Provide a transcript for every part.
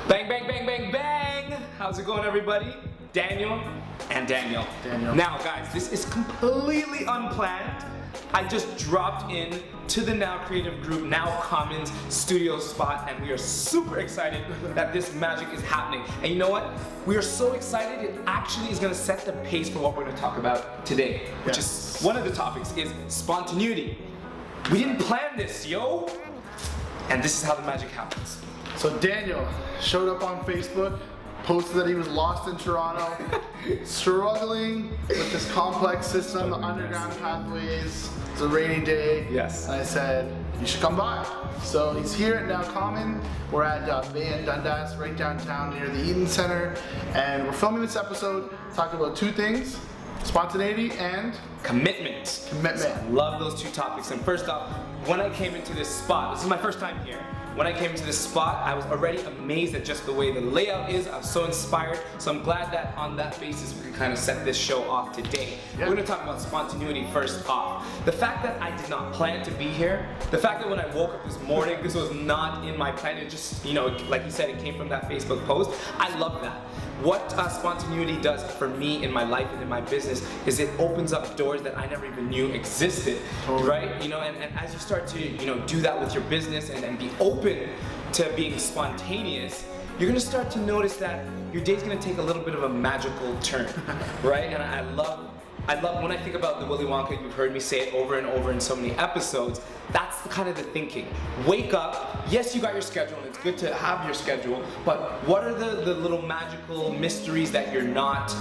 Bang, bang, bang, bang, bang! How's it going, everybody? Daniel and Daniel. Now, guys, this is completely unplanned. I just dropped in to the Now Creative Group, Now Commons studio spot, and we are super excited that this magic is happening. And you know what? We are so excited, it actually is gonna set the pace for what we're gonna talk about today, which is one of the topics is spontaneity. We didn't plan this, yo! And this is how the magic happens. So Daniel showed up on Facebook, posted that he was lost in Toronto, struggling with this complex system, the underground pathways. It's a rainy day. Yes. And I said, you should come by. So he's here at Now Common. We're at Bay and Dundas, right downtown near the Eaton Center. And we're filming this episode talking about two things, spontaneity and commitment. So I love those two topics. And first off, when I came into this spot, this is my first time here. When I came into this spot, I was already amazed at just the way the layout is. I was so inspired. So I'm glad that on that basis we could kind of set this show off today. We're gonna talk about spontaneity first off. The fact that I did not plan to be here, the fact that when I woke up this morning, this was not in my plan. It just, you know, like you said, it came from that Facebook post. I love that. What spontaneity does for me in my life and in my business is it opens up doors that I never even knew existed, right? You know, and as you start to, you know, do that with your business and be open to being spontaneous, you're gonna start to notice that your day's gonna take a little bit of a magical turn, right? And I love when I think about the Willy Wonka, you've heard me say it over and over in so many episodes, that's the kind of the thinking. Wake up, yes, you got your schedule and it's good to have your schedule, but what are the little magical mysteries that you're not,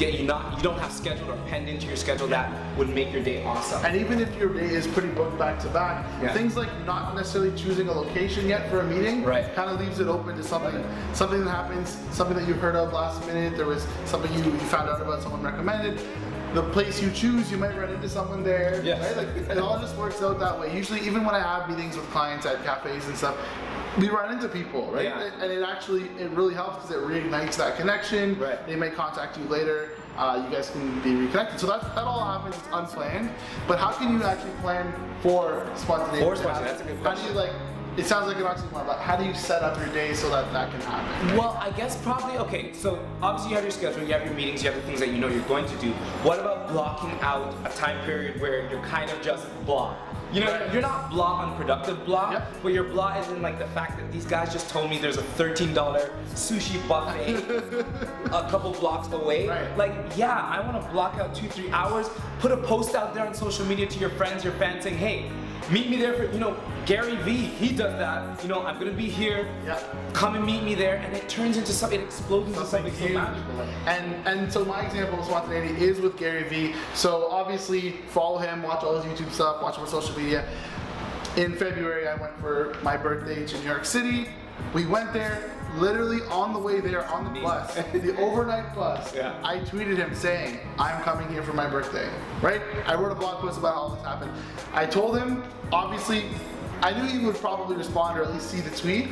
you don't have scheduled or penned into your schedule that would make your day awesome? And even if your day is pretty booked back to back, things like not necessarily choosing a location yet for a meeting, kind of leaves it open to something that happens, something that you heard of last minute, there was something you found out about, someone recommended. The place you choose, you might run into someone there, right? Like, it all just works out that way. Usually, even when I have meetings with clients at cafes and stuff, we run into people, right? And it really helps because it reignites that connection. They may contact you later. You guys can be reconnected. So that all happens, it's unplanned. But how can you actually plan for spontaneity? That's a good question. How do you it sounds like an oxymoron, but how do you set up your day so that that can happen? Right? Well, I guess probably, okay, so obviously you have your schedule, you have your meetings, you have the things that you know you're going to do. What about blocking out a time period where you're kind of just blah? You know, you're not blah unproductive blah, but your blah is in like the fact that these guys just told me there's a $13 sushi buffet a couple blocks away. Like, yeah, I want to block out 2-3 hours, put a post out there on social media to your friends, your fans saying, hey, meet me there for, you know, Gary V, he does that, you know, I'm gonna be here, come and meet me there, and it turns into something, it explodes into something so magical. And so my example of spontaneity is with Gary V. So obviously follow him, watch all his YouTube stuff, watch him on social media. In February I went for my birthday to New York City. We went there, literally on the way there on the bus, the overnight bus, I tweeted him saying, I'm coming here for my birthday, right? I wrote a blog post about how this happened. I told him, obviously, I knew he would probably respond or at least see the tweet,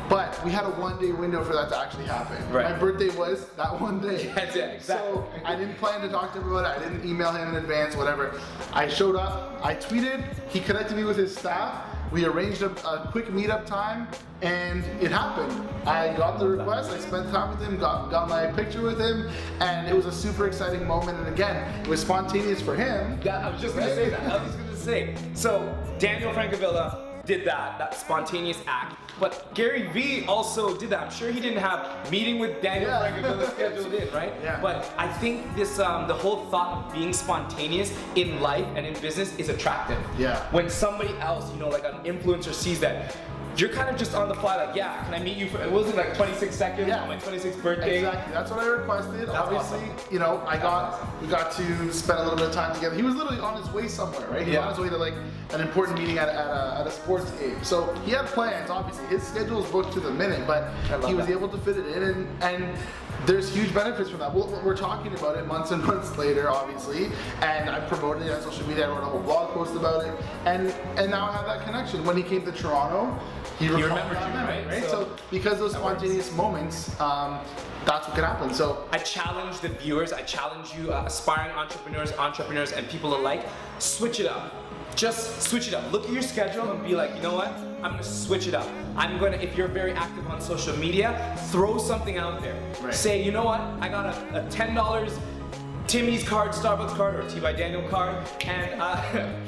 but we had a one-day window for that to actually happen. My birthday was that one day. Exactly. So I didn't plan to talk to him about it, I didn't email him in advance, whatever. I showed up, I tweeted, he connected me with his staff, we arranged a quick meetup time, and it happened. I got the request, I spent time with him, got my picture with him, and it was a super exciting moment, and again, it was spontaneous for him. I was just gonna say that, I was just gonna say. So, Daniel Francavilla did that spontaneous act, but Gary V also did that. I'm sure he didn't have meeting with Daniel Francavilla scheduled in, right? But I think this, the whole thought of being spontaneous in life and in business is attractive. When somebody else, you know, like an influencer sees that, you're kind of just on the fly, like, yeah, can I meet you for, it wasn't like 26 seconds on my 26th birthday. Exactly, that's what I requested. Obviously, you know, we got to spend a little bit of time together. He was literally on his way somewhere, right? He was on his way to like an important meeting at a sports game. So he had plans, obviously. His schedule was booked to the minute, but he was able to fit it in, and there's huge benefits from that. We're talking about it months and months later, obviously, and I promoted it on social media. I wrote a whole blog post about it, and now I have that connection. When he came to Toronto, he remembered you, right? So because those spontaneous moments, that's what can happen. So I challenge the viewers, I challenge you, aspiring entrepreneurs, and people alike, switch it up. Just switch it up. Look at your schedule and be like, you know what? I'm gonna switch it up. I'm gonna, if you're very active on social media, throw something out there. Right. Say, you know what, I got a $10 Timmy's card, Starbucks card, or T by Daniel card, and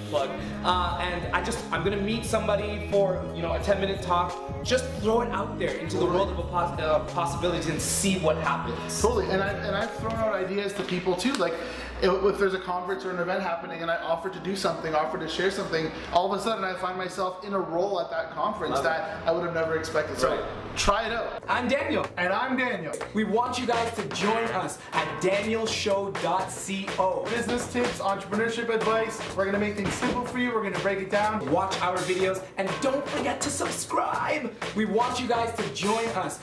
plug. And I'm gonna meet somebody for, you know, a 10-minute talk. Just throw it out there into the world of possibilities and see what happens. Totally, and I've thrown out ideas to people too, like if there's a conference or an event happening and I offer to do something, offer to share something, all of a sudden I find myself in a role at that conference that I would have never expected. So try it out. I'm Daniel. And I'm Daniel. We want you guys to join us at danielshow.co. Business tips, entrepreneurship advice. We're gonna make things simple for you. We're gonna break it down. Watch our videos and don't forget to subscribe. We want you guys to join us.